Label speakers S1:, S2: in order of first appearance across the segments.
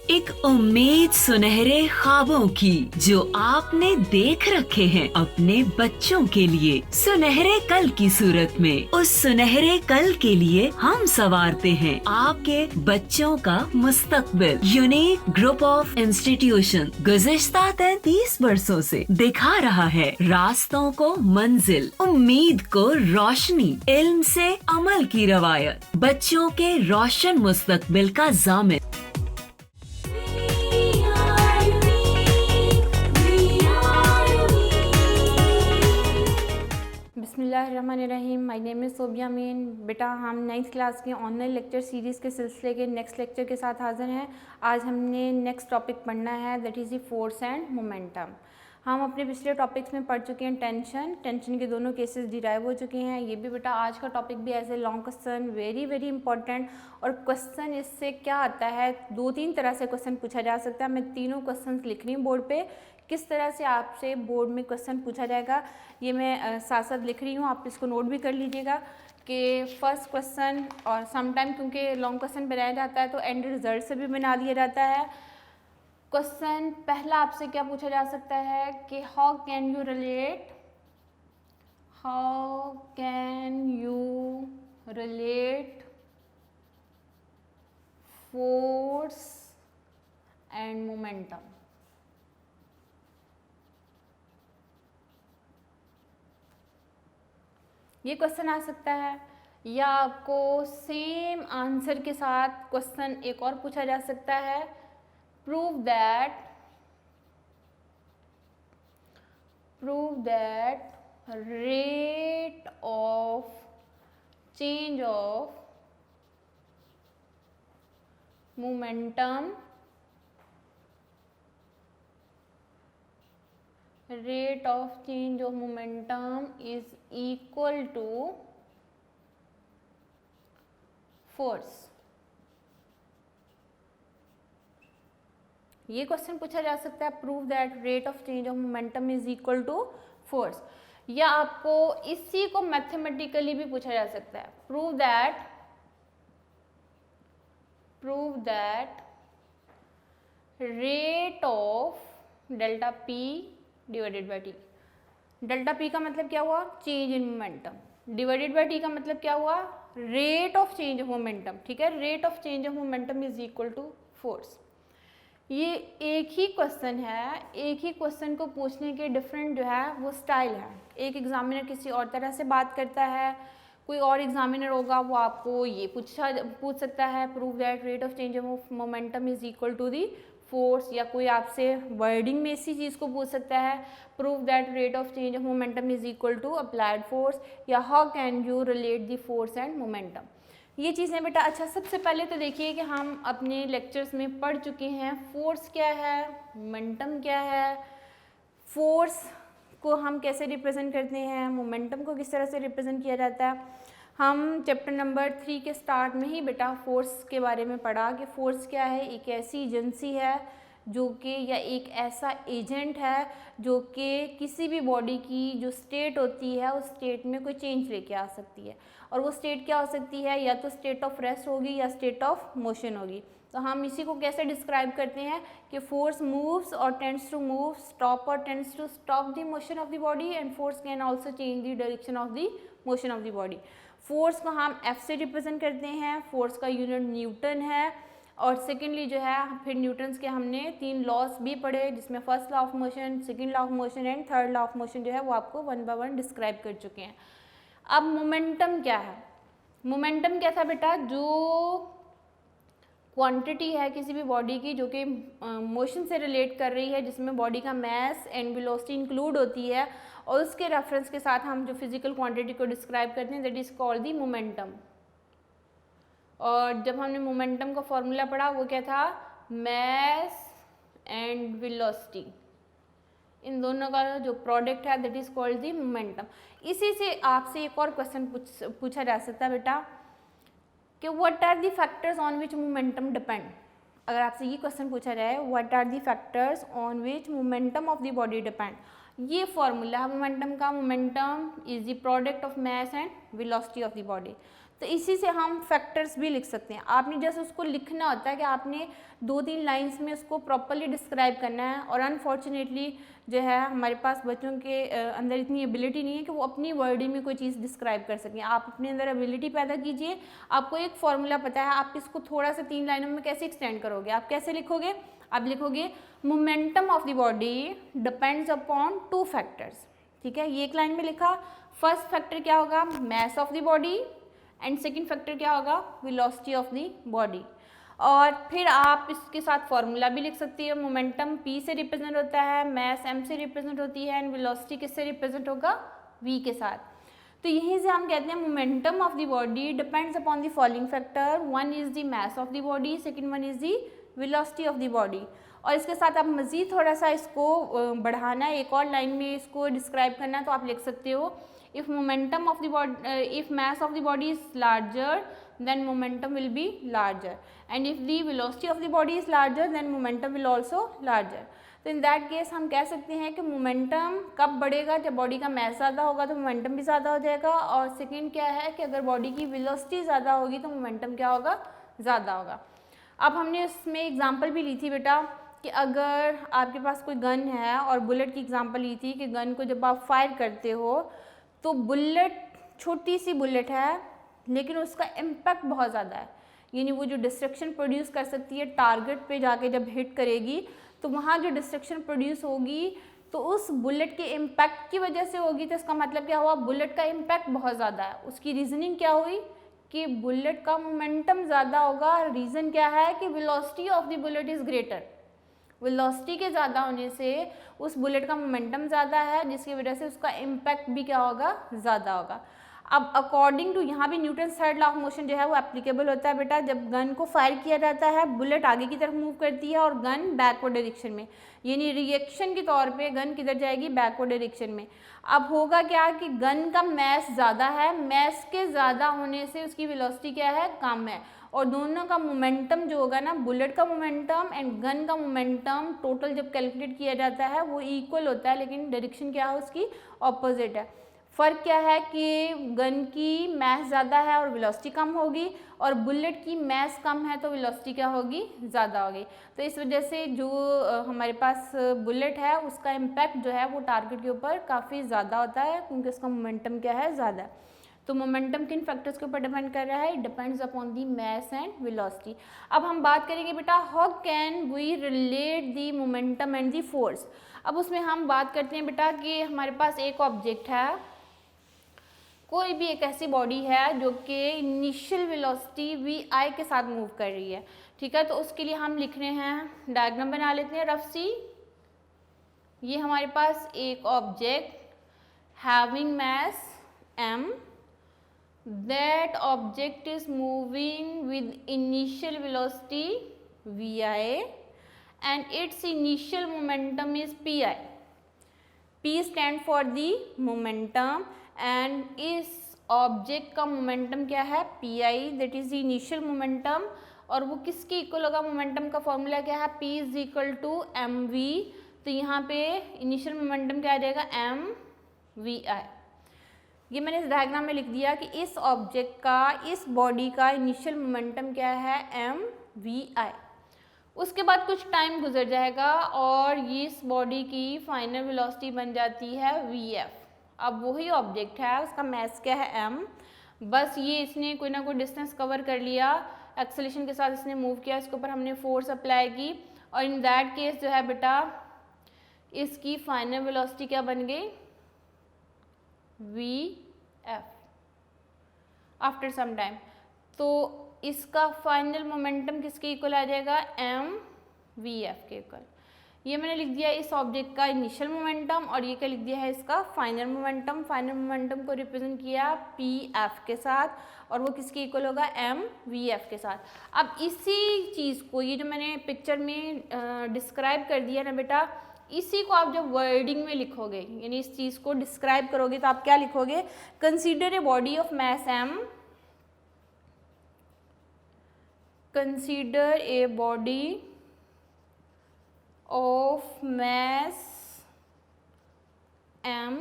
S1: एक उम्मीद सुनहरे ख्वाबों की जो आपने देख रखे हैं अपने बच्चों के लिए, सुनहरे कल की सूरत में। उस सुनहरे कल के लिए हम संवारते हैं आपके बच्चों का मुस्तकबिल। यूनिक ग्रुप ऑफ इंस्टीट्यूशन गुज़िश्ता 33 वर्षों से दिखा रहा है रास्तों को मंजिल, उम्मीद को रोशनी, इल्म से अमल की रवायत, बच्चों के रोशन मुस्तकबिल का जामिन।
S2: बिस्मिल्लाहिर्रहमानिर्रहीम। My name is Sobia mean. बेटा हम 9th क्लास के ऑनलाइन लेक्चर सीरीज़ के सिलसिले के नेक्स्ट लेक्चर के साथ हाजिर हैं। आज हमने नेक्स्ट टॉपिक पढ़ना है, that is the force and momentum. हम अपने पिछले टॉपिक्स में पढ़ चुके हैं टेंशन के दोनों केसेस डिराइव हो चुके हैं। ये भी बेटा आज का टॉपिक भी as a long question, very very important. और क्वेश्चन इससे क्या आता है, 2-3 तरह से क्वेश्चन पूछा जा सकता है। मैं तीनों क्वेश्चन लिख रही हूँ बोर्ड पे, किस तरह से आपसे बोर्ड में क्वेश्चन पूछा जाएगा ये मैं साथ साथ लिख रही हूँ, आप इसको नोट भी कर लीजिएगा कि फर्स्ट क्वेश्चन। और समटाइम क्योंकि लॉन्ग क्वेश्चन बनाया जाता है तो एंड रिजल्ट से भी बना दिया जाता है। क्वेश्चन पहला आपसे क्या पूछा जा सकता है कि how can you relate force and momentum. ये क्वेश्चन आ सकता है, या आपको सेम आंसर के साथ क्वेश्चन एक और पूछा जा सकता है, prove that rate of change of momentum is equal to force। ये क्वेश्चन पूछा जा सकता है, prove that rate of change of momentum is equal to force. या आपको इसी को मैथमेटिकली भी पूछा जा सकता है, prove that rate of delta P divided by T. Delta P का मतलब क्या हुआ, change in momentum, divided by T का मतलब क्या हुआ, rate of change of momentum. ठीक है, rate of change of momentum is equal to force. ये एक ही क्वेश्चन है, एक ही क्वेश्चन को पूछने के डिफरेंट जो है वो स्टाइल है। एक एग्जामिनर किसी और तरह से बात करता है, कोई और एग्जामिनर होगा वो आपको ये पूछ सकता है, prove that rate of change of momentum is equal to the force. या कोई आपसे वर्डिंग में इसी चीज़ को पूछ सकता है, prove that rate of change of momentum is equal to applied force, या how can you relate the force and momentum. ये चीज़ें बेटा, अच्छा सबसे पहले तो देखिए कि हम अपने लेक्चर्स में पढ़ चुके हैं फोर्स क्या है, मोमेंटम क्या है, फोर्स को हम कैसे रिप्रेजेंट करते हैं, मोमेंटम को किस तरह से रिप्रेजेंट किया जाता है। हम चैप्टर नंबर 3 के स्टार्ट में ही बेटा फोर्स के बारे में पढ़ा कि फोर्स क्या है, एक ऐसी एजेंसी है जो कि, या एक ऐसा एजेंट है जो कि किसी भी बॉडी की जो स्टेट होती है उस स्टेट में कोई चेंज लेके आ सकती है। और वो स्टेट क्या हो सकती है, या तो स्टेट ऑफ रेस्ट होगी या स्टेट ऑफ मोशन होगी। तो हम इसी को कैसे डिस्क्राइब करते हैं कि फोर्स मूव्स और टेंड्स टू मूव, स्टॉप और tends to stop the motion of the body, and force can also change the direction of the motion of the body. Force को हम एफ से रिप्रेजेंट करते हैं, फोर्स का unit Newton है। और secondly जो है फिर न्यूटन्स के हमने 3 लॉज भी पढ़े, जिसमें first law of motion, second law of motion and third law of motion जो है वो आपको 1 बाय 1 डिस्क्राइब कर चुके हैं। अब मोमेंटम क्या है, मोमेंटम क्या था बेटा, जो क्वांटिटी है किसी भी बॉडी की जो कि मोशन से रिलेट कर रही है, जिसमें बॉडी का मास एंड वेलोसिटी इंक्लूड होती है, और उसके रेफरेंस के साथ हम जो फिजिकल क्वांटिटी को डिस्क्राइब करते हैं, that is called the momentum. और जब हमने मोमेंटम का फॉर्मूला पढ़ा वो क्या था, मास एंड वेलोसिटी, इन दोनों का जो प्रोडक्ट है that is called the momentum. इसी से आपसे एक और क्वेश्चन पूछा जा सकता है बेटा कि what are the factors on which momentum depend. अगर आपसे ये क्वेश्चन पूछा जाए, what are the factors on which momentum of the body depend, ये फॉर्मूला है मोमेंटम का, momentum is the product of mass and velocity of the body. तो इसी से हम फैक्टर्स भी लिख सकते हैं। आपने जैसे उसको लिखना होता है कि आपने 2-3 लाइंस में उसको प्रॉपरली डिस्क्राइब करना है, और अनफॉर्चुनेटली जो है हमारे पास बच्चों के अंदर इतनी एबिलिटी नहीं है कि वो अपनी वर्डिंग में कोई चीज़ डिस्क्राइब कर सकें। आप अपने अंदर एबिलिटी पैदा कीजिए। आपको एक फॉर्मूला पता है, आप इसको थोड़ा सा 3 लाइनों में कैसे एक्सटेंड करोगे? आप कैसे लिखोगे? आप लिखोगे momentum of the body depends upon 2 factors. ठीक है, ये एक लाइन में लिखा। फर्स्ट फैक्टर क्या होगा? Mass of the body, and second factor क्या होगा? Velocity of the body. और फिर आप इसके साथ फॉर्मूला भी लिख सकती है। मोमेंटम P से रिप्रेजेंट होता है, मैस M से रिप्रेजेंट होती है, एंड वेलोसिटी किससे रिप्रेजेंट होगा? V के साथ। तो यहीं से हम कहते हैं momentum of the body depends upon the following factor. One is the mass of the body, second one is the velocity of the body. और इसके साथ आप मज़ीद थोड़ा सा इसको बढ़ाना है, एक और लाइन में इसको डिस्क्राइब करना है, तो आप लिख सकते हो if momentum of the body if mass of the body is larger then momentum will be larger, and if the velocity of the body is larger then momentum will also larger। तो in that case हम कह सकते हैं कि momentum कब बढ़ेगा? जब body का मैस ज़्यादा होगा तो मोमेंटम भी ज़्यादा हो जाएगा। और सेकेंड क्या है कि अगर बॉडी की वेलोसिटी ज़्यादा होगी तो मोमेंटम क्या होगा? ज़्यादा होगा। अब हमने इसमें एग्जांपल भी ली थी बेटा कि अगर आपके पास कोई गन है, और बुलेट की एग्जांपल ली थी कि गन को जब आप फायर करते हो तो बुलेट छोटी सी बुलेट है लेकिन उसका इम्पैक्ट बहुत ज़्यादा है, यानी वो जो डिस्ट्रक्शन प्रोड्यूस कर सकती है टारगेट पे जाके जब हिट करेगी तो वहाँ जो डिस्ट्रक्शन प्रोड्यूस होगी तो उस बुलेट के इम्पैक्ट की वजह से होगी। तो इसका मतलब क्या हुआ? बुलेट का इम्पैक्ट बहुत ज़्यादा है। उसकी रीजनिंग क्या हुई कि बुलेट का मोमेंटम ज़्यादा होगा। रीज़न क्या है कि velocity of the bullet is greater. Velocity के ज़्यादा होने से उस बुलेट का मोमेंटम ज़्यादा है, जिसकी वजह से उसका इम्पैक्ट भी क्या होगा? ज़्यादा होगा। अब अकॉर्डिंग टू यहाँ भी Newton's third law of motion जो है वो एप्लीकेबल होता है बेटा। जब गन को फायर किया जाता है, बुलेट आगे की तरफ मूव करती है और गन बैकवर्ड डायरेक्शन में, यानी रिएक्शन के तौर पे गन किधर जाएगी? बैकवर्ड डायरेक्शन में। अब होगा क्या कि गन का मैस ज़्यादा है, मैस के ज़्यादा होने से उसकी वेलोसिटी क्या है? कम है। और दोनों का मोमेंटम जो होगा ना, बुलेट का मोमेंटम एंड गन का मोमेंटम टोटल जब कैलकुलेट किया जाता है वो इक्वल होता है, लेकिन डायरेक्शन क्या है? उसकी ऑपोजिट है। फ़र्क क्या है कि गन की मैस ज़्यादा है और वेलोसिटी कम होगी, और बुलेट की मैस कम है तो वेलोसिटी क्या होगी? ज़्यादा होगी। तो इस वजह से जो हमारे पास बुलेट है उसका इम्पैक्ट जो है वो टारगेट के ऊपर काफ़ी ज़्यादा होता है, क्योंकि उसका मोमेंटम क्या है? ज़्यादा। तो मोमेंटम किन फैक्टर्स के ऊपर डिपेंड कर रहा है? It depends upon the mass and velocity. अब हम बात करेंगे बेटा how can we relate the momentum and the force. अब उसमें हम बात करते हैं बेटा कि हमारे पास एक ऑब्जेक्ट है, कोई भी एक ऐसी बॉडी है जो कि इनिशियल वेलोसिटी vi के साथ मूव कर रही है। ठीक है, तो उसके लिए हम लिख रहे हैं, डायग्राम बना लेते हैं रफ सी। ये हमारे पास एक object having mass m, that object is moving with initial velocity vi and its initial momentum is pi. P stand for the momentum and इस ऑब्जेक्ट का मोमेंटम क्या है? pi, that is the initial momentum। और वो किसके equal होगा? Momentum का formula क्या है? P is equal to mv। तो यहाँ पे इनिशियल मोमेंटम क्या आ जाएगा? mvi। ये मैंने इस डायग्राम में लिख दिया कि इस ऑब्जेक्ट का, इस बॉडी का इनिशियल मोमेंटम क्या है? mvi। उसके बाद कुछ टाइम गुजर जाएगा और ये इस बॉडी की फाइनल वेलोसिटी बन जाती है vf। अब वही ऑब्जेक्ट है, उसका मैस क्या है? m, बस ये इसने कोई ना कोई डिस्टेंस कवर कर लिया, एक्सेलरेशन के साथ इसने मूव किया, इसके ऊपर हमने फोर्स अप्लाई की, और इन दैट केस जो है बेटा इसकी फाइनल वेलोसिटी क्या बन गई? vf after some time. तो इसका फाइनल मोमेंटम किसके इक्वल आ जाएगा? mvf के इक्वल। ये मैंने लिख दिया इस ऑब्जेक्ट का इनिशियल मोमेंटम, और ये क्या लिख दिया है? इसका फाइनल मोमेंटम। फाइनल मोमेंटम को रिप्रेजेंट किया pf के साथ, और वो किसके इक्वल होगा? mvf के साथ। अब इसी चीज़ को, ये जो मैंने पिक्चर में डिस्क्राइब कर दिया ना बेटा, इसी को आप जब वर्डिंग में लिखोगे, यानी इस चीज़ को डिस्क्राइब करोगे, तो आप क्या लिखोगे? Consider a body of mess m, consider a body of mess m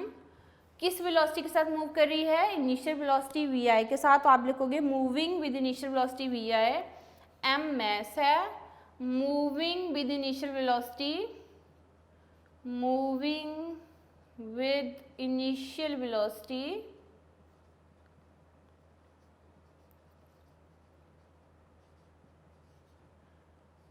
S2: किस वेलोसिटी के साथ मूव कर रही है, इनिशियल वेलोसिटी वी आई के साथ। तो आप लिखोगे moving with initial velocity V I, M mass है, moving with initial velocity, moving with initial velocity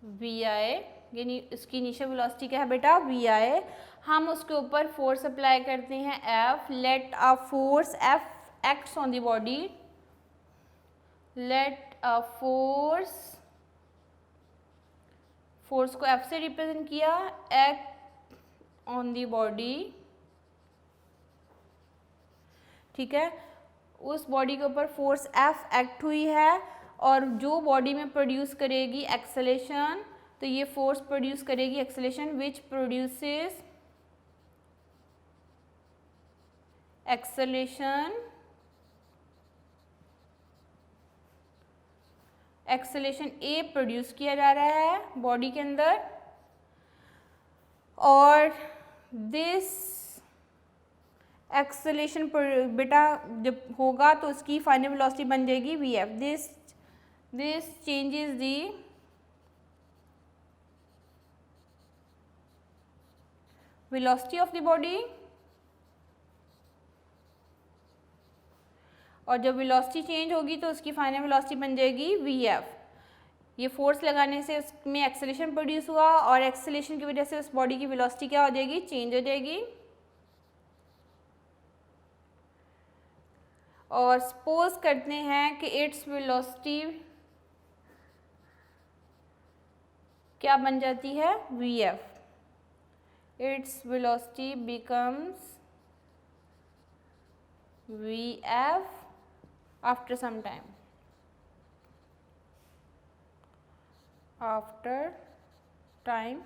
S2: V I, यानी इसकी इनिशियल वेलोसिटी क्या है बेटा, वी आई। हम उसके ऊपर फोर्स अप्लाई करते हैं F, let a force F acts on the body, let a force को एफ से रिप्रेजेंट किया, एक्ट ऑन द बॉडी, ठीक है। उस बॉडी के ऊपर फोर्स एफ एक्ट हुई है और जो बॉडी में प्रोड्यूस करेगी एक्सेलेरेशन, तो ये फोर्स प्रोड्यूस करेगी acceleration which produces acceleration A produce किया जा रहा है बॉडी के अंदर, और दिस एक्सेलेरेशन बेटा जब होगा तो उसकी फाइनल वेलोसिटी बन जाएगी V F. This changes the velocity of the body, और जब वेलोसिटी चेंज होगी तो उसकी फाइनल वेलोसिटी बन जाएगी वी एफ। ये फोर्स लगाने से उसमें एक्सेलेरेशन प्रोड्यूस हुआ और एक्सेलेरेशन की वजह से उस बॉडी की वेलोसिटी क्या हो जाएगी, चेंज हो जाएगी। और सपोज करते हैं कि इट्स वेलोसिटी क्या बन जाती है, V F. Its velocity becomes V F after some time, after time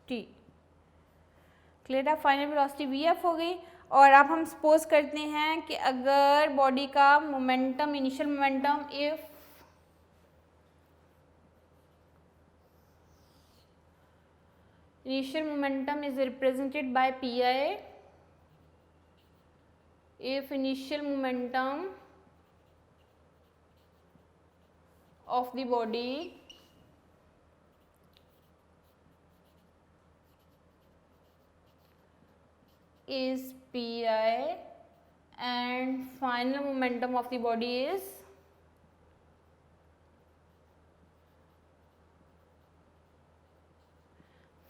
S2: T. Clear है, फाइनल वेलोसिटी वी एफ हो गई। और अब हम सपोज करते हैं कि अगर बॉडी का momentum, initial momentum, if initial momentum is represented by pi, if initial momentum of the body is pi and final momentum of the body is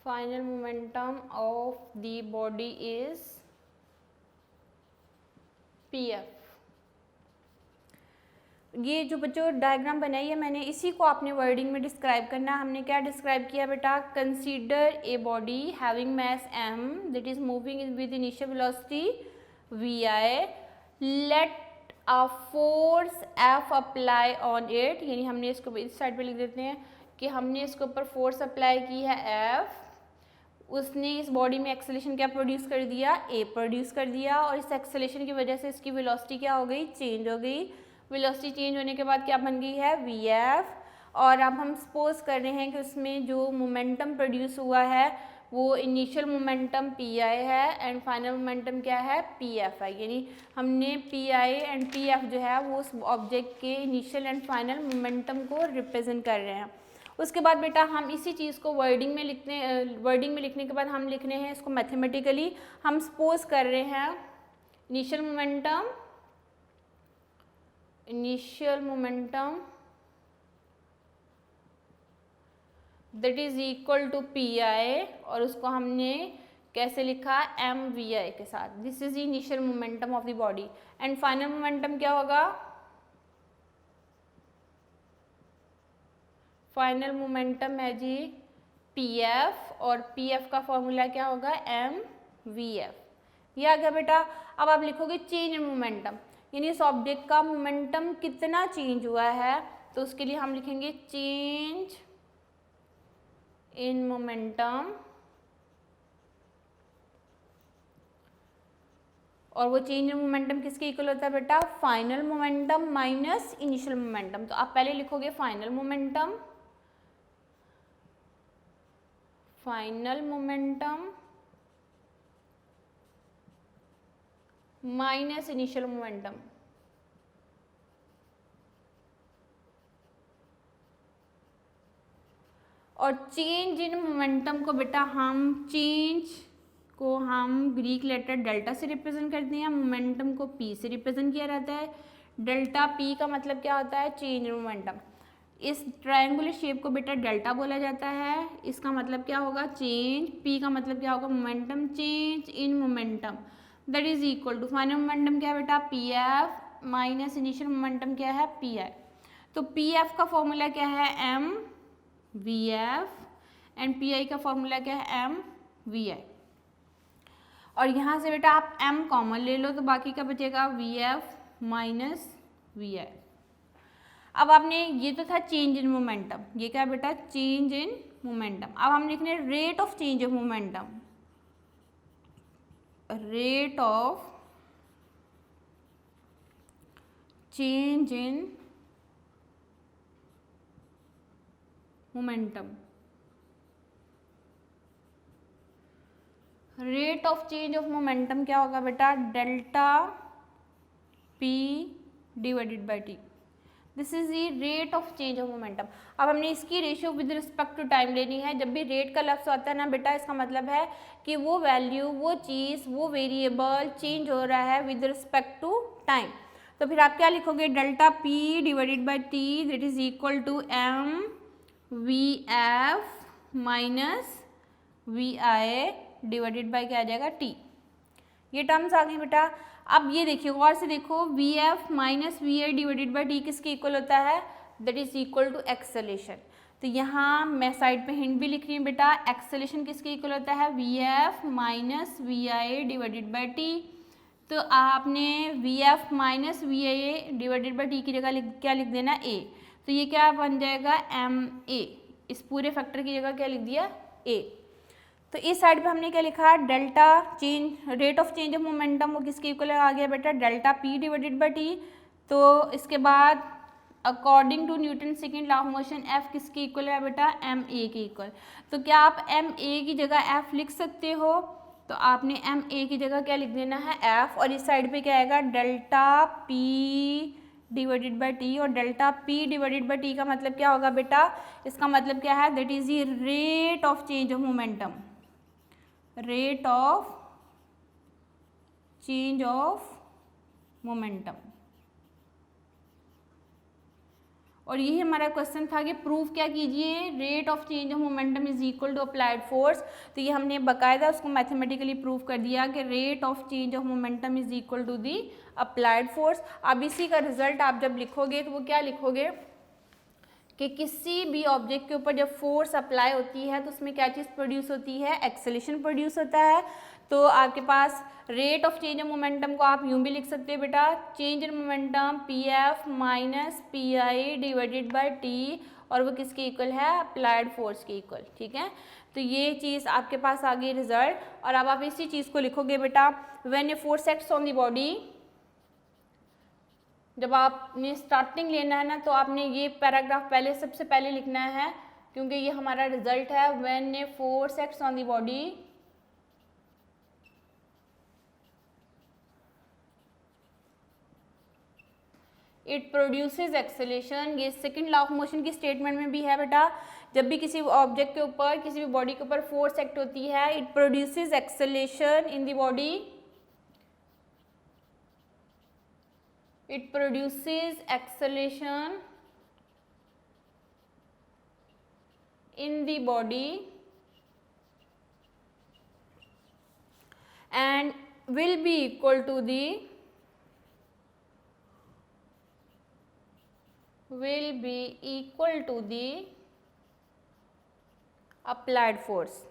S2: final momentum of the body is pf। ये जो बच्चों diagram बनाई है मैंने, इसी को आपने wording में डिस्क्राइब करना है। हमने क्या डिस्क्राइब किया बेटा, consider a body having mass m that is moving with initial velocity vi, let a force f apply on it, यानी हमने इसको इस साइड पे लिख देते हैं कि हमने इसके ऊपर फोर्स अप्लाई की है f, उसने इस बॉडी में एक्सेलेरेशन क्या प्रोड्यूस कर दिया, a प्रोड्यूस कर दिया, और इस एक्सेलेरेशन की वजह से इसकी वेलोसिटी क्या हो गई, चेंज हो गई। वेलोसिटी चेंज होने के बाद क्या बन गई है, वी एफ। और अब हम सपोज कर रहे हैं कि उसमें जो मोमेंटम प्रोड्यूस हुआ है वो इनिशियल मोमेंटम पी आई है एंड फाइनल मोमेंटम क्या है, पी एफ है। यानी हमने P I and P F जो है वो उस ऑब्जेक्ट के इनिशियल एंड फाइनल मोमेंटम को रिप्रेजेंट कर रहे हैं। उसके बाद बेटा हम इसी चीज़ को वर्डिंग में लिखने के बाद हम लिख रहे हैं इसको मैथमेटिकली। हम सपोज कर रहे हैं initial momentum that is equal to P I, और उसको हमने कैसे लिखा, एम वी आई के साथ। This is initial momentum of the body and final momentum क्या होगा, फाइनल मोमेंटम है जी पी एफ, और पी एफ का फॉर्मूला क्या होगा, एम वी एफ। ये आ गया बेटा। अब आप लिखोगे चेंज इन मोमेंटम, यानी इस ऑब्जेक्ट का मोमेंटम कितना चेंज हुआ है, तो उसके लिए हम लिखेंगे चेंज इन मोमेंटम, और वो चेंज इन मोमेंटम किसके इक्वल होता है बेटा, final momentum minus initial momentum. तो आप पहले लिखोगे final momentum minus initial momentum. और चेंज इन मोमेंटम को बेटा हम ग्रीक लेटर डेल्टा से रिप्रेजेंट करते हैं, मोमेंटम को पी से रिप्रेजेंट किया जाता है। डेल्टा पी का मतलब क्या होता है? Change in momentum. इस ट्रायंगुलर शेप को बेटा डेल्टा बोला जाता है, इसका मतलब क्या होगा? चेंज। पी का मतलब क्या होगा? Momentum. Change in momentum that is equal to final momentum क्या है बेटा? P F minus initial momentum क्या है? P I. तो पी एफ का फॉर्मूला क्या है? M V F and P I का फॉर्मूला क्या है? M V I. और यहाँ से बेटा आप m कॉमन ले लो तो बाकी का बचेगा वी एफ माइनस वी आई। अब आपने ये तो था चेंज इन मोमेंटम, ये क्या बेटा? Change in momentum. अब हम लिख रहे हैं rate of change of momentum. Rate of change in momentum. Rate of change of momentum क्या होगा बेटा? Delta P divided by T. This is the rate of change of momentum. अब हमने इसकी ratio with respect to time लेनी है। जब भी रेट का लफ्ज आता है ना बेटा, इसका मतलब है कि वो वैल्यू, वो चीज़, वो वेरिएबल चेंज हो रहा है विद रिस्पेक्ट टू टाइम। तो फिर आप क्या लिखोगे? Delta P divided by T that is equal to M V F minus V I divided by क्या आ जाएगा? टी। ये टर्म्स आ गई बेटा। अब ये देखिए, गौर से देखो, V F minus V I divided by T किसके इक्वल होता है? That is equal to acceleration. तो यहाँ मैं साइड पे हिंट भी लिख रही हूँ बेटा, एक्सेलेरेशन किसके इक्वल होता है? V F minus V I divided by T. तो आपने V F minus V I divided by T की जगह क्या लिख देना? ए। तो ये क्या बन जाएगा? M A. इस पूरे फैक्टर की जगह क्या लिख दिया? ए। तो इस साइड पे हमने क्या लिखा? Delta change, rate of change of momentum वो किसके इक्वल आ गया बेटा? Delta P divided by T. तो इसके बाद according to Newton second law of motion F किसके इक्वल है बेटा? एम ए के इक्वल। तो क्या आप एम ए की जगह एफ लिख सकते हो? तो आपने एम ए की जगह क्या लिख देना है? एफ। और इस साइड पे क्या आएगा? Delta P divided by T. और delta P divided by T का मतलब क्या होगा बेटा? इसका मतलब क्या है? That is the rate of change of momentum. Rate of change of momentum. और यही हमारा क्वेश्चन था कि प्रूफ क्या कीजिए? Rate of change of momentum is equal to applied force. तो ये हमने बकायदा उसको मैथमेटिकली प्रूव कर दिया कि rate of change of momentum is equal to the applied force. अब इसी का रिजल्ट आप जब लिखोगे तो वो क्या लिखोगे कि किसी भी ऑब्जेक्ट के ऊपर जब फोर्स अप्लाई होती है तो उसमें क्या चीज़ प्रोड्यूस होती है? एक्सेलेरेशन प्रोड्यूस होता है। तो आपके पास rate of change of momentum को आप यूँ भी लिख सकते हो बेटा, change in momentum P F minus P I divided by T, और वो किसके इक्वल है? अप्लाइड फोर्स के इक्वल। ठीक है, तो ये चीज़ आपके पास आ गई रिजल्ट। और अब आप इसी चीज़ को लिखोगे बेटा, when a force acts on the body, जब आपने स्टार्टिंग लेना है ना तो आपने ये पैराग्राफ पहले सबसे पहले लिखना है, क्योंकि ये हमारा रिजल्ट है। When a force acts on the body it produces acceleration. ये सेकंड लॉ ऑफ मोशन की स्टेटमेंट में भी है बेटा, जब भी किसी ऑब्जेक्ट के ऊपर, किसी भी बॉडी के ऊपर फोर्स एक्ट होती है, it produces acceleration in the body, it produces acceleration in the body and will be equal to the applied force.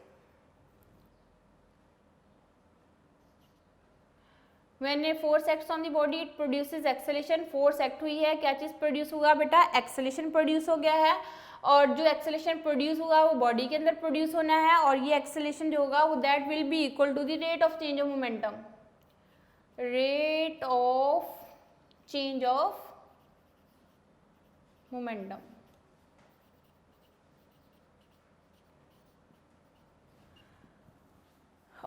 S2: When a force acts on the body, it produces acceleration. force act हुई है, क्या चीज़ produce हुआ बेटा? Acceleration produce हो गया है, और जो एक्सेलेरेशन प्रोड्यूस हुआ वो बॉडी के अंदर प्रोड्यूस होना है, और ये एक्सेलेरेशन जो होगा वो that will be equal to the rate of change of momentum. Rate of change of momentum.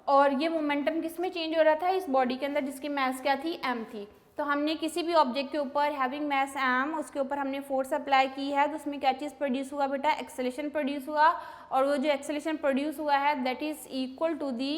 S2: और ये मोमेंटम किस में चेंज हो रहा था, इस बॉडी के अंदर जिसकी मास क्या थी, m थी। तो हमने किसी भी ऑब्जेक्ट के ऊपर हैविंग मास m, उसके ऊपर हमने फोर्स अप्लाई की है, तो उसमें क्या चीज़ प्रोड्यूस हुआ बेटा, एक्सेलेरेशन प्रोड्यूस हुआ, और वो जो एक्सेलेरेशन प्रोड्यूस हुआ है that is equal to the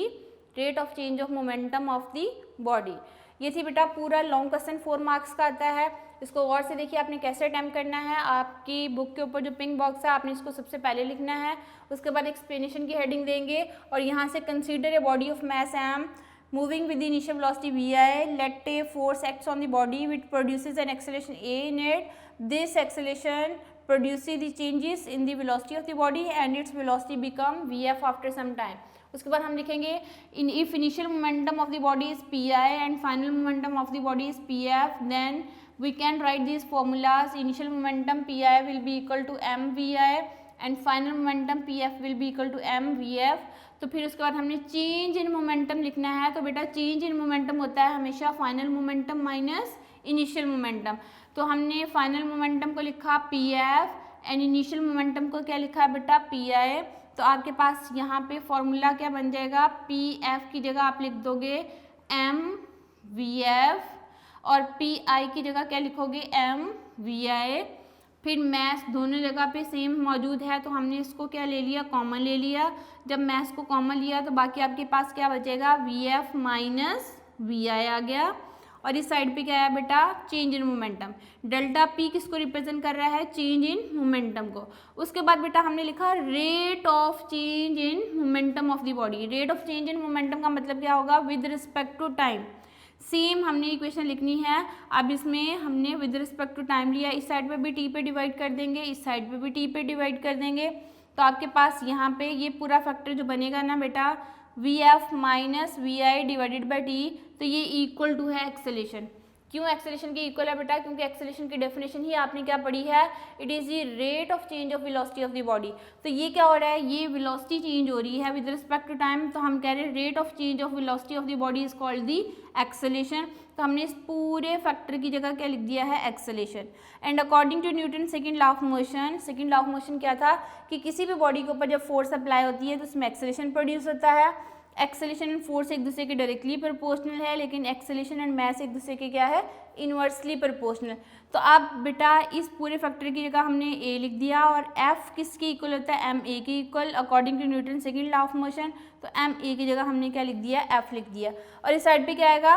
S2: rate of change of momentum of the body. ये थी बेटा पूरा लॉन्ग क्वेश्चन 4 मार्क्स का आता है। इसको गौर से देखिए आपने कैसे अटैम्प्ट करना है। आपकी बुक के ऊपर जो पिंक बॉक्स है आपने इसको सबसे पहले लिखना है, उसके बाद एक्सप्लेनेशन की हेडिंग देंगे और यहाँ से consider a body of mass m moving with the initial velocity vi, let a force acts on the body which produces an acceleration a in it. This acceleration produces the changes in the velocity of the body and its velocity become vf after some time. उसके बाद हम लिखेंगे in if initial momentum of the body is pi and final momentum of the body is pf, then we can write these formulas. Initial momentum pi will be equal to mvi and final momentum pf will be equal to mvf. तो फिर उसके बाद हमने change in momentum लिखना है। तो बेटा change in momentum होता है हमेशा final momentum minus initial momentum. तो हमने फाइनल मोमेंटम को लिखा P F and initial momentum को क्या लिखा है बेटा पी आई। तो आपके पास यहाँ पे फॉर्मूला क्या बन जाएगा, पी एफ की जगह आप लिख दोगे एम वी एफ और पी आई की जगह क्या लिखोगे एम वी आई। फिर मैथ दोनों जगह पे सेम मौजूद है तो हमने इसको क्या ले लिया, कॉमन ले लिया। जब मैथ को कॉमन लिया तो बाकी आपके पास क्या बचेगा, वी एफ माइनस वी आई आ गया। और इस साइड पे क्या है बेटा, change in momentum. Delta P किसको रिप्रेजेंट कर रहा है, चेंज इन मोमेंटम को। उसके बाद बेटा हमने लिखा rate of change in momentum of the body. Rate of change in momentum का मतलब क्या होगा, with respect to time. Same हमने इक्वेशन लिखनी है। अब इसमें हमने विद रिस्पेक्ट टू टाइम लिया, इस साइड पे भी टी पे डिवाइड कर देंगे, इस साइड पे भी टी पे डिवाइड कर देंगे। तो आपके पास यहाँ पे ये पूरा फैक्टर जो बनेगा ना बेटा, V F minus V I divided by T, तो ये इक्वल टू है एक्सेलेरेशन। क्यों एक्सेलेरेशन के इक्वल है बेटा, क्योंकि एक्सेलेरेशन की डेफिनेशन ही आपने क्या पढ़ी है, it is the rate of change of velocity of the body. तो ये क्या हो रहा है, ये वेलोसिटी चेंज हो रही है विद रिस्पेक्ट टू टाइम, तो हम कह रहे हैं rate of change of velocity of the body is called the acceleration. तो हमने इस पूरे फैक्टर की जगह क्या लिख दिया है, acceleration. And according to Newton second law of motion, second law of motion क्या था कि किसी भी बॉडी के ऊपर जब फोर्स अप्लाई होती है तो उसमें एक्सेलेरेशन प्रोड्यूस होता है। एक्सेलेरेशन एंड फोर्स एक दूसरे के डायरेक्टली प्रोपोर्शनल है, लेकिन एक्सेलेरेशन एंड मास एक दूसरे के क्या है, इनवर्सली प्रोपोर्शनल। तो अब बेटा इस पूरे फैक्टर की जगह हमने ए लिख दिया और एफ किसके इक्वल होता है, एम ए के equal according to Newton second law of motion. तो एम ए की जगह हमने क्या लिख दिया, एफ लिख दिया। और इस साइड पे क्या आएगा,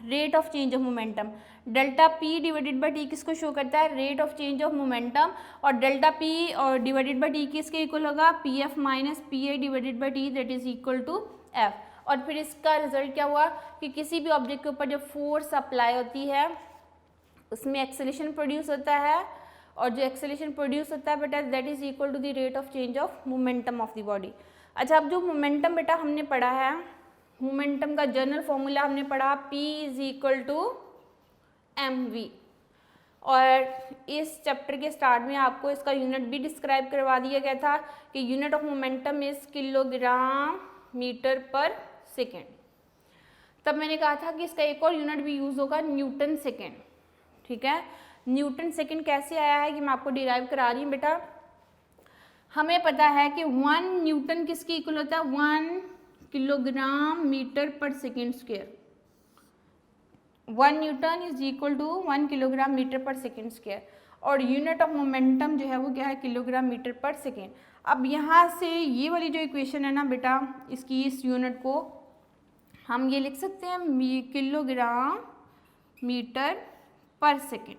S2: rate of change of momentum. Delta P divided by T किसको शो करता है, rate of change of momentum. और डेल्टा पी और डिवाइडेड बाई टी किसके इक्वल होगा, P F minus P I divided by T, that is equal to F. और फिर इसका रिजल्ट क्या हुआ कि किसी भी ऑब्जेक्ट के ऊपर जब फोर्स अप्लाई होती है उसमें एक्सेलेरेशन प्रोड्यूस होता है, और जो एक्सेलेरेशन प्रोड्यूस होता है बेटा that is equal to the rate of change of momentum of the body. अच्छा, अब जो मोमेंटम बेटा हमने पढ़ा है, मोमेंटम का जनरल फॉर्मूला हमने पढ़ा P is equal to M V. और इस चैप्टर के स्टार्ट में आपको इसका यूनिट भी डिस्क्राइब करवा दिया गया था कि unit of momentum is kilogram metre per second. तब मैंने कहा था कि इसका एक और यूनिट भी यूज होगा, न्यूटन सेकेंड। ठीक है, न्यूटन सेकेंड कैसे आया है कि मैं आपको डिराइव करा रही हूँ बेटा। हमें पता है कि 1 न्यूटन किसके इक्वल होता है, 1 kilogram metre per second square. 1 Newton is equal to 1 kilogram metre per second square. और यूनिट ऑफ मोमेंटम जो है वो क्या है, किलोग्राम मीटर पर सेकेंड। अब यहाँ से ये वाली जो इक्वेशन है ना बेटा, इसकी इस यूनिट को हम ये लिख सकते हैं किलोग्राम मीटर पर सेकेंड।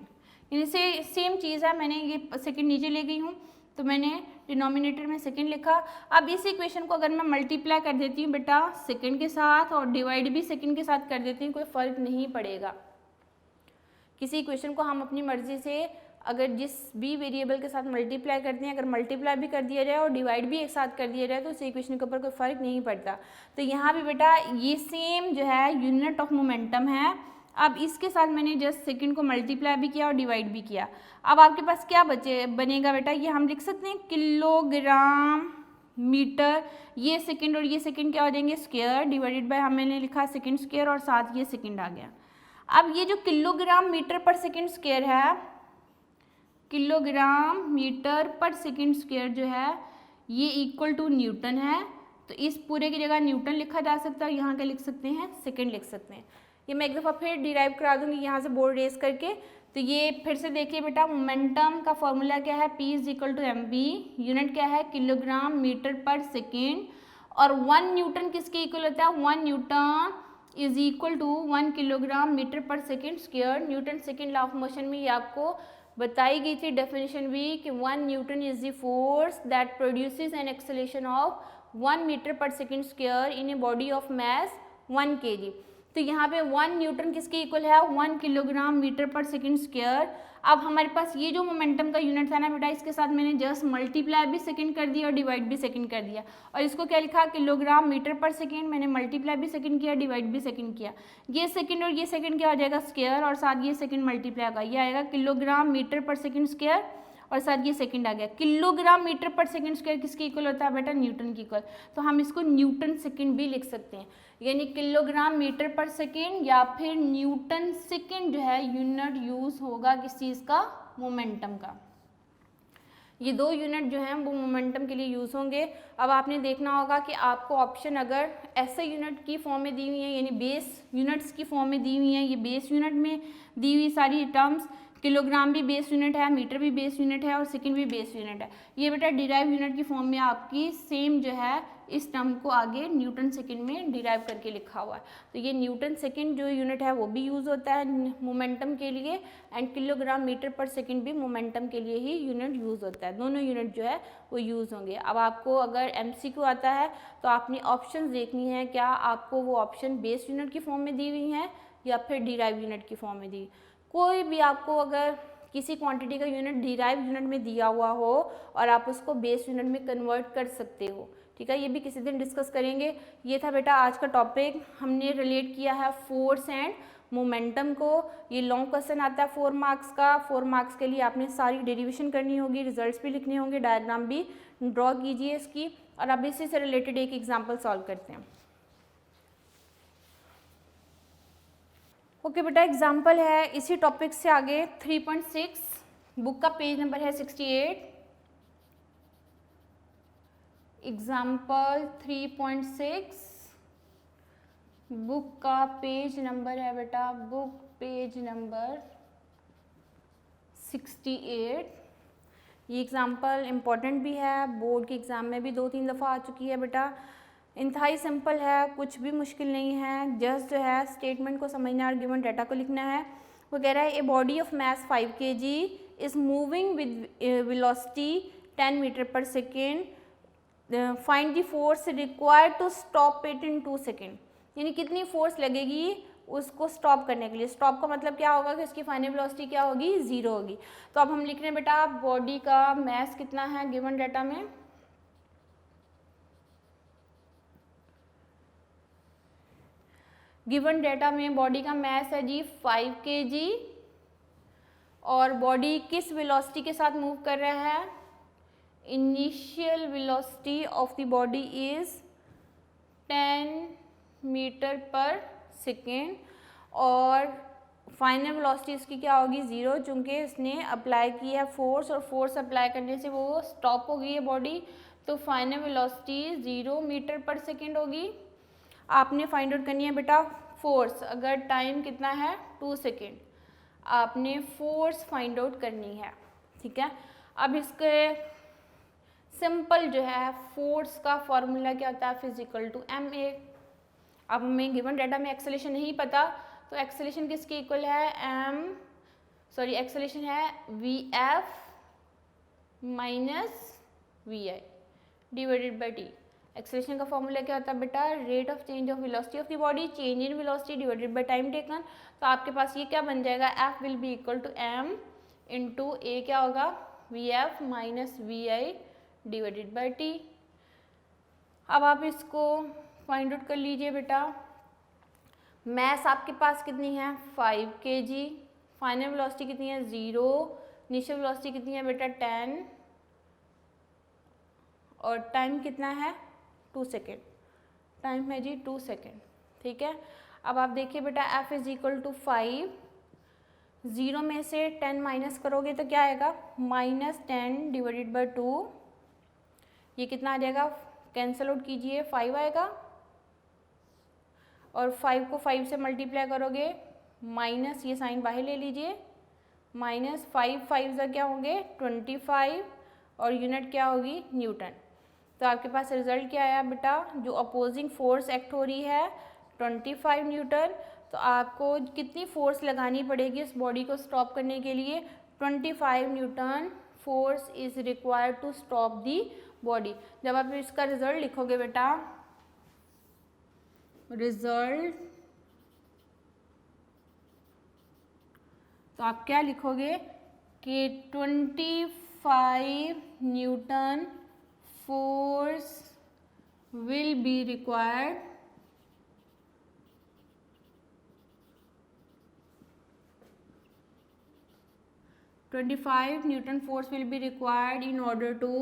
S2: यानी से सेम चीज़ है, मैंने ये सेकेंड नीचे ले गई हूँ तो मैंने डिनोमिनेटर में सेकेंड लिखा। अब इस इक्वेशन को अगर मैं मल्टीप्लाई कर देती हूँ बेटा सेकेंड के साथ और डिवाइड भी सेकेंड के साथ कर देती हूँ, कोई फ़र्क नहीं पड़ेगा। किसी इक्वेशन को हम अपनी मर्जी से अगर जिस भी वेरिएबल के साथ मल्टीप्लाई करते हैं, अगर मल्टीप्लाई भी कर दिया जाए और डिवाइड भी एक साथ कर दिया जाए तो उस इक्वेशन के ऊपर कोई फ़र्क नहीं पड़ता। तो यहाँ भी बेटा ये सेम जो है यूनिट ऑफ मोमेंटम है। अब इसके साथ मैंने जस्ट सेकंड को मल्टीप्लाई भी किया और डिवाइड भी किया। अब आपके पास क्या बनेगा बेटा, ये हम लिख सकते हैं किलोग्राम मीटर, ये सेकंड और ये सेकंड क्या हो जाएंगे, स्क्वायर डिवाइडेड बाय हमने लिखा सेकंड स्क्वायर और साथ ये सेकंड आ गया। अब ये जो किलोग्राम मीटर पर सेकंड स्क्वायर है, किलोग्राम मीटर पर सेकंड स्क्वायर जो है ये इक्वल टू न्यूटन है। तो इस पूरे की जगह न्यूटन लिखा जा सकता है, यहाँ क्या लिख सकते हैं, सेकेंड लिख सकते हैं। ये मैं एक दफ़ा फिर डिराइव करा दूंगी यहाँ से बोर्ड रेस करके। तो ये फिर से देखिए बेटा, मोमेंटम का फॉर्मूला क्या है, P is equal to M B, unit क्या है, किलोग्राम मीटर पर सेकेंड, और 1 न्यूटन किसके इक्वल होता है, 1 Newton is equal to 1 kilogram metre per second square. Newton second law of motion में ये आपको बताई गई थी डेफिनेशन भी कि 1 Newton is the force that produces an acceleration of 1 metre per second square in a body of mass 1 kg। तो यहाँ पे 1 न्यूटन किसके इक्वल है, 1 kilogram metre per second square. अब हमारे पास ये जो मोमेंटम का यूनिट था ना बेटा, इसके साथ मैंने जस्ट मल्टीप्लाई भी सेकंड कर दिया और डिवाइड भी सेकंड कर दिया, और इसको क्या लिखा, किलोग्राम मीटर पर सेकंड। मैंने मल्टीप्लाई भी सेकंड किया, डिवाइड भी सेकंड किया। ये सेकंड और ये सेकंड क्या हो जाएगा, स्क्वायर, और साथ ये सेकंड मल्टीप्लाई होगा, ये आएगा किलोग्राम मीटर पर सेकंड स्क्वायर, और साथ ये सेकंड आ गया। किलोग्राम मीटर पर सेकंड स्क्वायर किसके इक्वल होता है बेटा, न्यूटन की इक्वल। तो हम इसको न्यूटन सेकंड भी लिख सकते हैं, यानी किलोग्राम मीटर पर सेकंड या फिर न्यूटन सेकंड जो है यूनिट यूज होगा किस चीज़ का, मोमेंटम का। ये दो यूनिट जो हैं वो मोमेंटम के लिए यूज़ होंगे। अब आपने देखना होगा कि आपको ऑप्शन अगर ऐसे यूनिट की फॉर्म में दी हुई है, यानी बेस यूनिट्स की फॉर्म में दी हुई है, ये बेस यूनिट में दी हुई सारी टर्म्स, किलोग्राम भी बेस यूनिट है, मीटर भी बेस यूनिट है और सेकंड भी बेस यूनिट है। ये बेटा डिराइव यूनिट की फॉर्म में आपकी सेम जो है इस टर्म को आगे न्यूटन सेकंड में डिराइव करके लिखा हुआ है। तो ये न्यूटन सेकंड जो यूनिट है वो भी यूज़ होता है मोमेंटम के लिए, एंड किलोग्राम मीटर पर सेकंड भी मोमेंटम के लिए ही यूनिट यूज़ होता है। दोनों यूनिट जो है वो यूज़ होंगे। अब आपको अगर MCQ आता है तो आपने ऑप्शन देखनी है, क्या आपको वो ऑप्शन बेस यूनिट की फॉर्म में दी हुई हैं या फिर डिराइव यूनिट की फॉर्म में दी। कोई भी आपको अगर किसी क्वांटिटी का यूनिट डिराइव यूनिट में दिया हुआ हो और आप उसको बेस यूनिट में कन्वर्ट कर सकते हो, ठीक है, ये भी किसी दिन डिस्कस करेंगे। ये था बेटा आज का टॉपिक, हमने रिलेट किया है फोर्स एंड मोमेंटम को। ये लॉन्ग क्वेश्चन आता है 4 मार्क्स का। 4 मार्क्स के लिए आपने सारी डेरिवेशन करनी होगी, रिजल्ट्स भी लिखने होंगे, डायग्राम भी ड्रॉ कीजिए इसकी, और अब इसी से रिलेटेड एक एग्जाम्पल सॉल्व करते हैं। ओके बेटा, एग्जाम्पल है इसी टॉपिक से आगे 3.6, बुक का पेज नंबर है 68। एग्जाम्पल 3.6 बुक का पेज नंबर है बेटा, बुक पेज नंबर 68। ये एग्जाम्पल इम्पॉर्टेंट भी है, बोर्ड के एग्ज़ाम में भी 2-3 दफ़ा आ चुकी है बेटा। इंतहाई सिंपल है, कुछ भी मुश्किल नहीं है, जस्ट जो है स्टेटमेंट को समझना और गिवन डाटा को लिखना है। वो कह रहा है a body of mass 5 kg is moving with velocity 10 metre per second, find the force required to stop it in 2 second. यानी कितनी फोर्स लगेगी उसको स्टॉप करने के लिए। स्टॉप का मतलब क्या होगा कि उसकी फाइनल वेलोसिटी क्या होगी, 0 होगी। तो अब हम लिख रहे हैं बेटा बॉडी का मास कितना है गिवन डाटा में, गिवन डाटा में बॉडी का मास है जी 5 kg, और बॉडी किस वेलोसिटी के साथ मूव कर रहा है, initial velocity of the body is 10 metre per second, और फाइनल वेलोसिटी इसकी क्या होगी, 0, चूँकि इसने अप्लाई की है फोर्स, और फोर्स अप्लाई करने से वो स्टॉप हो गई है बॉडी, तो final velocity 0 metre per second होगी। आपने फाइंड आउट करनी है बेटा फोर्स, अगर टाइम कितना है 2 सेकेंड, आपने फोर्स फाइंड आउट करनी है, ठीक है। अब इसके सिंपल जो है फोर्स का फॉर्मूला क्या होता है, फिजिकल टू ma। अब हमें गिवन डाटा में एक्सेलेरेशन नहीं पता, तो एक्सेलेरेशन किसके इक्वल है, एक्सेलेरेशन है vf minus vi divided by t। Acceleration का फॉर्मूला क्या होता है बेटा, rate of change of velocity of the body, change in velocity divided by time taken. तो आपके पास ये क्या बन जाएगा, f will be equal to m into a क्या होगा, vf minus vi divided by t। अब आप इसको फाइंड आउट कर लीजिए बेटा। मास आपके पास कितनी है 5 kg, फाइनल वेलोसिटी कितनी है 0, इनिशियल वेलोसिटी कितनी है बेटा 10, और टाइम कितना है 2 सेकेंड, टाइम है जी 2 सेकेंड, ठीक है। अब आप देखिए बेटा f इज इक्वल टू 5, 0 में से 10 माइनस करोगे तो क्या आएगा, -10 डिवाइडेड बाई 2, ये कितना आ जाएगा कैंसल आउट कीजिए, 5 आएगा और 5 को 5 से मल्टीप्लाई करोगे, माइनस ये साइन बाहर ले लीजिए, माइनस 5 5 ज़ा क्या होंगे 25 और यूनिट क्या होगी न्यूटन। तो आपके पास रिजल्ट क्या आया बेटा, जो अपोजिंग फोर्स एक्ट हो रही है 25 न्यूटन, तो आपको कितनी फोर्स लगानी पड़ेगी इस बॉडी को स्टॉप करने के लिए, 25 Newton force is required to stop the body. जब आप इसका रिजल्ट लिखोगे बेटा, रिजल्ट, तो आप क्या लिखोगे कि 25 Newton force will be required Newton force will be required in order to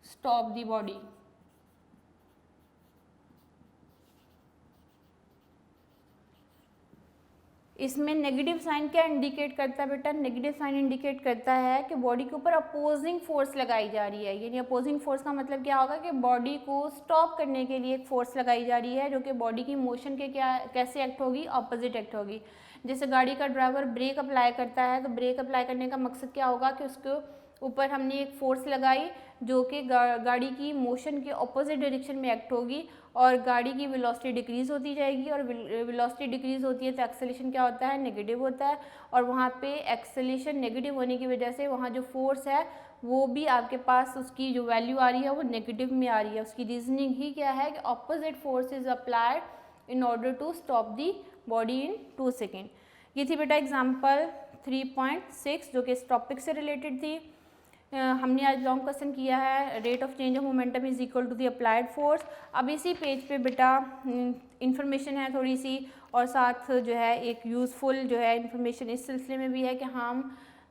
S2: stop the body. इसमें नेगेटिव साइन क्या इंडिकेट करता है बेटा, नेगेटिव साइन इंडिकेट करता है कि बॉडी के ऊपर अपोजिंग फोर्स लगाई जा रही है। यानी अपोजिंग फोर्स का मतलब क्या होगा कि बॉडी को स्टॉप करने के लिए एक फोर्स लगाई जा रही है, जो कि बॉडी की मोशन के क्या कैसे एक्ट होगी, अपोजिट एक्ट होगी। जैसे गाड़ी का ड्राइवर ब्रेक अप्लाई करता है, तो ब्रेक अप्लाई करने का मकसद क्या होगा कि उसके ऊपर हमने एक फोर्स लगाई जो कि गाड़ी की मोशन के ऑपोजिट डायरेक्शन में एक्ट होगी और गाड़ी की वेलोसिटी डिक्रीज़ होती जाएगी, और वेलोसिटी डिक्रीज़ होती है तो एक्सेलेरेशन क्या होता है, नेगेटिव होता है। और वहाँ पे एक्सेलेरेशन नेगेटिव होने की वजह से वहाँ जो फोर्स है वो भी आपके पास उसकी जो वैल्यू आ रही है वो नेगेटिव में आ रही है। उसकी रीजनिंग ही क्या है कि opposite force is applied in order to stop the body in 2 second. ये थी बेटा एग्जाम्पल 3.6 जो कि इस टॉपिक से रिलेटेड थी। हमने आज लॉन्ग क्वेश्चन किया है, rate of change of momentum is equal to the applied force. अब इसी पेज पे बेटा इंफॉर्मेशन है थोड़ी सी, और साथ जो है एक यूज़फुल जो है इंफॉर्मेशन इस सिलसिले में भी है कि हम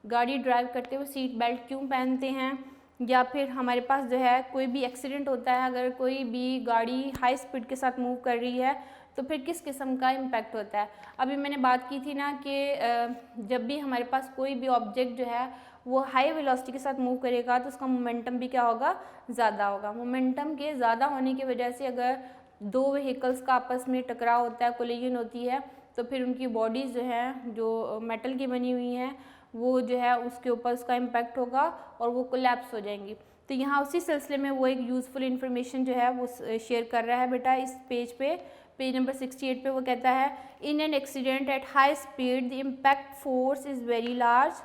S2: गाड़ी ड्राइव करते हुए सीट बेल्ट क्यों पहनते हैं, या फिर हमारे पास जो है कोई भी एक्सीडेंट होता है, अगर कोई भी गाड़ी हाई स्पीड के साथ मूव कर रही है तो फिर किस किस्म का इम्पैक्ट होता है। अभी मैंने बात की थी ना कि जब भी हमारे पास कोई भी ऑब्जेक्ट जो है वो हाई वेलोसिटी के साथ मूव करेगा तो उसका मोमेंटम भी क्या होगा, ज़्यादा होगा। मोमेंटम के ज़्यादा होने की वजह से अगर दो व्हीकल्स का आपस में टकराव होता है, कोलिजन होती है, तो फिर उनकी बॉडीज़ जो हैं जो मेटल की बनी हुई हैं वो जो है उसके ऊपर उसका इम्पैक्ट होगा और वो कोलैप्स हो जाएंगी। तो यहाँ उसी सिलसिले में वो एक यूज़फुल इन्फॉर्मेशन जो है वो शेयर कर रहा है बेटा इस पेज पे, पेज नंबर 68 पे। वो कहता है in an accident at high speed the impact force is very large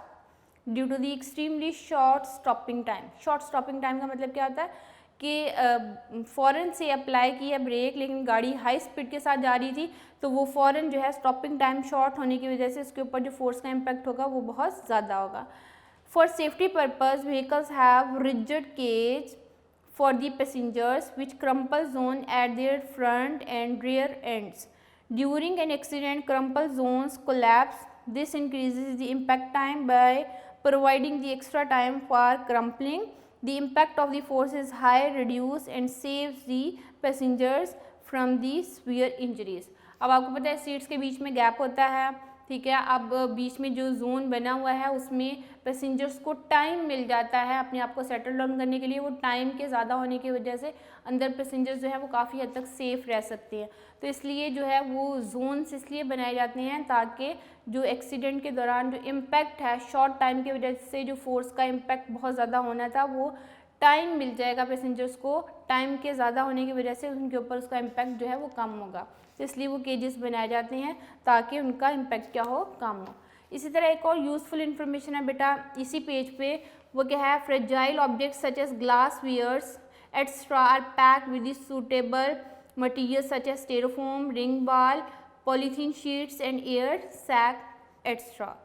S2: due to the extremely short stopping time. Short stopping time का मतलब क्या होता है कि फ़ौरन से अप्लाई किया ब्रेक, लेकिन गाड़ी हाई स्पीड के साथ जा रही थी तो वो फ़ौरन जो है स्टॉपिंग टाइम शॉर्ट होने की वजह से उसके ऊपर जो फोर्स का इम्पैक्ट होगा वो बहुत ज़्यादा होगा। For safety purpose vehicles have rigid cage for the passengers which crumple zone at their front and rear ends. During an accident crumple zones collapse. This increases the impact time by providing the extra time for crumpling. The impact of the force is high, reduced and saves the passengers from the severe injuries. अब आपको पता है seats के बीच में gap होता है, ठीक है। अब बीच में जो जोन बना हुआ है उसमें पैसेंजर्स को टाइम मिल जाता है अपने आप को सेटल डाउन करने के लिए। वो टाइम के ज़्यादा होने की वजह से अंदर पैसेंजर्स जो है वो काफ़ी हद तक सेफ़ रह सकते हैं। तो इसलिए जो है वो जोन्स इसलिए बनाए जाते हैं ताकि जो एक्सीडेंट के दौरान जो इम्पैक्ट है शॉर्ट टाइम की वजह से जो फोर्स का इम्पैक्ट बहुत ज़्यादा होना था वो टाइम मिल जाएगा पैसेंजर्स को, टाइम के ज़्यादा होने की वजह से उनके ऊपर उसका इम्पैक्ट जो है वो कम होगा। तो इसलिए वो केजेस बनाए जाते हैं ताकि उनका इम्पैक्ट क्या हो, कम हो। इसी तरह एक और यूज़फुल इन्फॉर्मेशन है बेटा इसी पेज पे, वो क्या है, fragile objects such as glass wares etcetera are packed with suitable material such as styrofoam, ring ball, polythene sheets and air sack etcetera.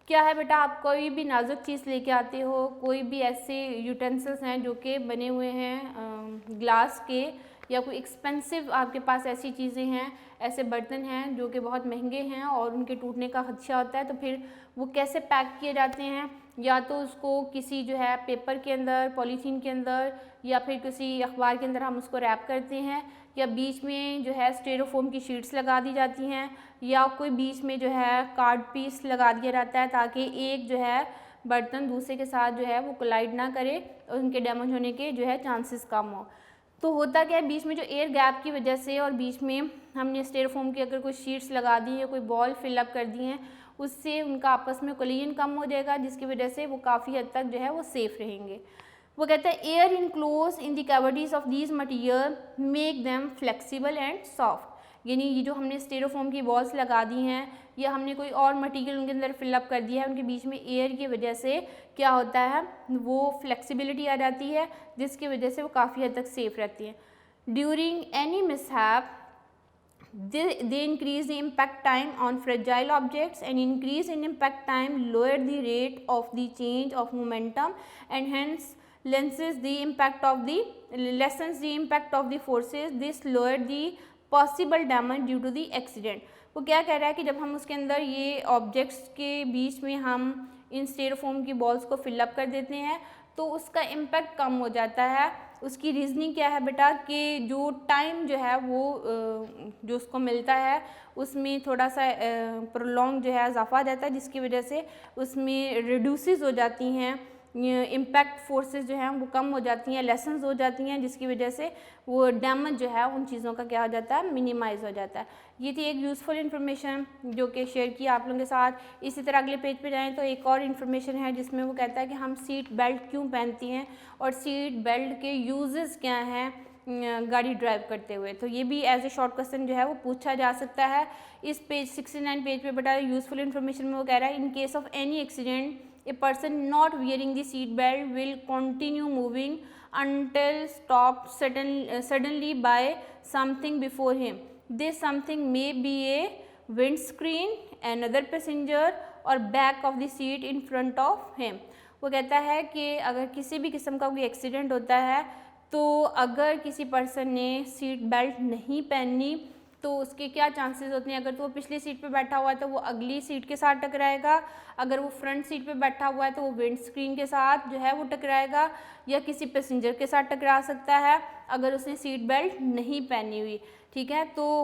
S2: क्या है बेटा, आप कोई भी नाजुक चीज़ लेके आते हो, कोई भी ऐसे यूटेंसिल्स हैं जो कि बने हुए हैं ग्लास के, या कोई एक्सपेंसिव आपके पास ऐसी चीज़ें हैं, ऐसे बर्तन हैं जो कि बहुत महंगे हैं और उनके टूटने का खदशा होता है, तो फिर वो कैसे पैक किए जाते हैं, या तो उसको किसी जो है पेपर के अंदर, पॉलीथीन के अंदर, या फिर किसी अखबार के अंदर हम उसको रैप करते हैं, या बीच में जो है स्टेरोफोम की शीट्स लगा दी जाती हैं, या कोई बीच में जो है कार्ड पीस लगा दिया जाता है ताकि एक जो है बर्तन दूसरे के साथ जो है वो कोलाइड ना करे और उनके डैमेज होने के जो है चांसेस कम हो। तो होता क्या है, बीच में जो एयर गैप की वजह से और बीच में हमने स्टेरोफोम की अगर कोई शीट्स लगा दी या कोई बॉल फिलअप कर दी हैं, उससे उनका आपस में कोलिजन कम हो जाएगा, जिसकी वजह से वो काफ़ी हद तक जो है वो सेफ़ रहेंगे। वो कहता है air enclose in the cavities of these material make them flexible and soft, यानी ये जो हमने स्टेरोफोम की बॉल्स लगा दी हैं या हमने कोई और मटेरियल उनके अंदर फिलअप कर दिया है, उनके बीच में एयर की वजह से क्या होता है, वो फ्लेक्सिबिलिटी आ जाती है, जिसकी वजह से वो काफ़ी हद तक सेफ़ रहती हैं। During any mishap they increase the impact time on fragile objects, and increase in impact time lower the rate of the change of momentum and hence lessens the impact of the forces. This lower the possible damage due to the accident. वो क्या कह रहा है कि जब हम उसके अंदर ये ऑब्जेक्ट्स के बीच में हम इन स्टेरोफोम की बॉल्स को फिलअप कर देते हैं तो उसका इम्पैक्ट कम हो जाता है। उसकी रीज़निंग क्या है बेटा कि जो टाइम जो है वो जो उसको मिलता है उसमें थोड़ा सा प्रोलॉन्ग जो है इजाफा आ जाता है, जिसकी वजह से उसमें रिड्यूसेस हो जाती हैं, इम्पैक्ट फोर्सेस जो हैं वो कम हो जाती हैं, लेसन्स हो जाती हैं, जिसकी वजह से वो डैमेज जो है उन चीज़ों का क्या हो जाता है, मिनिमाइज़ हो जाता है। ये थी एक यूज़फुल इन्फॉर्मेशन जो कि शेयर की आप लोगों के साथ। इसी तरह अगले पेज पे जाएं तो एक और इन्फॉर्मेशन है जिसमें वो कहता है कि हम सीट बेल्ट क्यों पहनती हैं और सीट बेल्ट के यूजेस क्या हैं गाड़ी ड्राइव करते हुए। तो ये भी एज ए शॉर्ट क्वेश्चन जो है वो पूछा जा सकता है। इस पेज 69 पेज पे बेटा यूज़फुल इन्फॉर्मेशन में वो कह रहा है in case of any accident a person not wearing the seat belt will continue moving until stopped suddenly by something before him. This something may be a windscreen, another passenger or back of the seat in front of him. वो कहता है कि अगर किसी भी किस्म का कोई एक्सीडेंट होता है तो अगर किसी पर्सन ने सीट बेल्ट नहीं पहनी तो उसके क्या चांसेस होते हैं। अगर तो वो पिछली सीट पे बैठा हुआ है तो वो अगली सीट के साथ टकराएगा, अगर वो फ्रंट सीट पे बैठा हुआ है तो वो विंड स्क्रीन के साथ जो है वो टकराएगा या किसी पैसेंजर के साथ टकरा सकता है अगर उसने सीट बेल्ट नहीं पहनी हुई। ठीक है, तो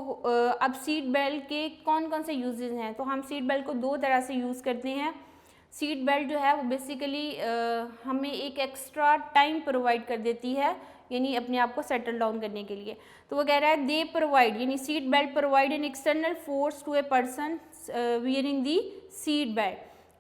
S2: अब सीट बेल्ट के कौन कौन से यूजेस हैं, तो हम सीट बेल्ट को दो तरह से यूज़ करते हैं। सीट बेल्ट जो है वो बेसिकली हमें एक एक्स्ट्रा टाइम प्रोवाइड कर देती है, यानी अपने आप को सेटल डाउन करने के लिए। तो वो कह रहा है दे प्रोवाइड, यानी seat belt provide an external force to a person wearing the seat belt.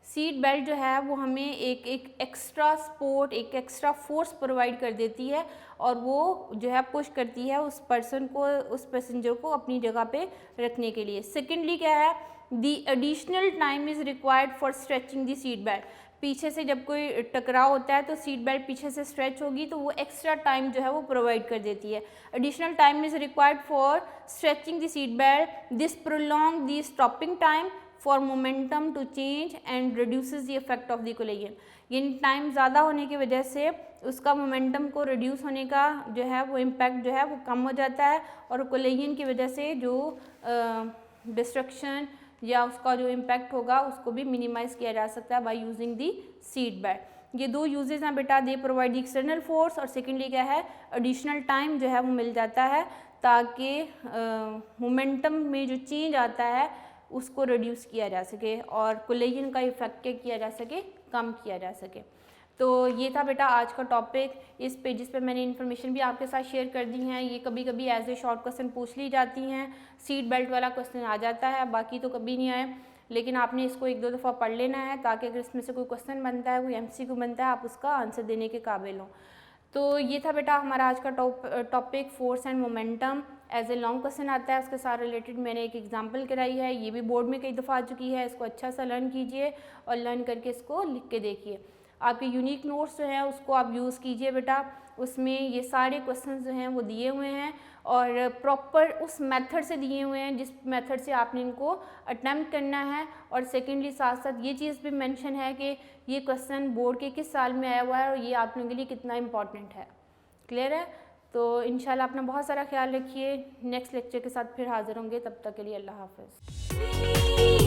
S2: Seat belt जो है वो हमें एक एक्स्ट्रा सपोर्ट, एक एक्स्ट्रा फोर्स प्रोवाइड कर देती है और वो जो है पुश करती है उस पर्सन को, उस पैसेंजर को अपनी जगह पे रखने के लिए। सेकेंडली क्या है, the additional time is required for stretching the seat belt. पीछे से जब कोई टकराव होता है तो सीट बेल्ट पीछे से स्ट्रेच होगी तो वो एक्स्ट्रा टाइम जो है वो प्रोवाइड कर देती है। Additional time is required for stretching the seat belt, this prolong the stopping time for momentum to change and reduces the effect of the collision. यानी टाइम ज़्यादा होने की वजह से उसका मोमेंटम को रिड्यूस होने का जो है वो इम्पैक्ट जो है वो कम हो जाता है और कोलिजन की वजह से जो डिस्ट्रक्शन या उसका जो इम्पैक्ट होगा उसको भी मिनिमाइज़ किया जा सकता है by using the seat belt. ये दो यूजेस हैं बेटा, they provide the external force और सेकेंडली क्या है, एडिशनल टाइम जो है वो मिल जाता है ताकि मोमेंटम में जो चेंज आता है उसको रिड्यूस किया जा सके और कोलिजन का इफेक्ट किया जा सके, कम किया जा सके। तो ये था बेटा आज का टॉपिक। इस पेजेस पे मैंने इन्फॉर्मेशन भी आपके साथ शेयर कर दी हैं। ये कभी कभी एज ए शॉर्ट क्वेश्चन पूछ ली जाती हैं, सीट बेल्ट वाला क्वेश्चन आ जाता है, बाकी तो कभी नहीं आए, लेकिन आपने इसको एक दो दफ़ा पढ़ लेना है ताकि अगर इसमें से कोई क्वेश्चन बनता है, कोई MCQ बनता है, आप उसका आंसर देने के काबिल हों। तो ये था बेटा हमारा आज का topic force and momentum. As a long question आता है, उसके साथ रिलेटेड मैंने एक एग्जांपल कराई है, ये भी बोर्ड में कई दफ़ा आ चुकी है। इसको अच्छा सा लर्न कीजिए और लर्न करके इसको लिख के देखिए। आपके यूनिक नोट्स जो हैं उसको आप यूज़ कीजिए बेटा, उसमें ये सारे क्वेश्चंस जो हैं वो दिए हुए हैं और प्रॉपर उस मेथड से दिए हुए हैं जिस मेथड से आपने इनको अटैम्प्ट करना है। और सेकेंडली साथ साथ ये चीज़ भी मेंशन है कि ये क्वेश्चन बोर्ड के किस साल में आया हुआ है और ये आप लोगों के लिए कितना इंपॉर्टेंट है। क्लियर है? तो इंशाल्लाह अपना बहुत सारा ख्याल रखिए। नेक्स्ट लेक्चर के साथ फिर हाज़िर होंगे, तब तक के लिए अल्लाह हाफ़िज़।